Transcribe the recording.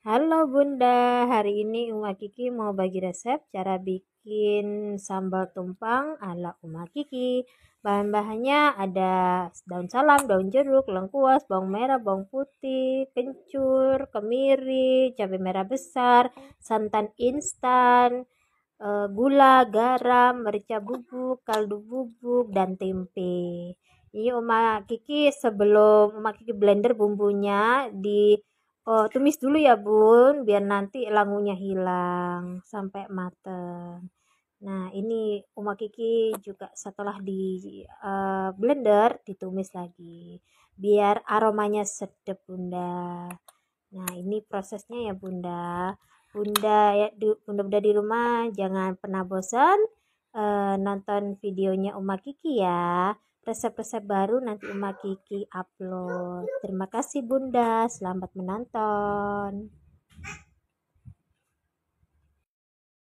Halo Bunda, hari ini Uma Kiki mau bagi resep cara bikin sambal tumpang ala Uma Kiki. Bahan-bahannya ada daun salam, daun jeruk, lengkuas, bawang merah, bawang putih, kencur, kemiri, cabai merah besar, santan instan, gula, garam, merica bubuk, kaldu bubuk, dan tempe. Ini Uma Kiki sebelum Uma Kiki blender bumbunya tumis dulu ya Bun, biar nanti langunya hilang sampai mateng. Nah, ini Uma Kiki juga setelah di blender ditumis lagi biar aromanya sedap Bunda. Nah, ini prosesnya ya Bunda. Bunda di rumah jangan pernah bosan nonton videonya Uma Kiki ya. Resep-resep baru nanti Uma Kiki upload. Terima kasih Bunda, selamat menonton.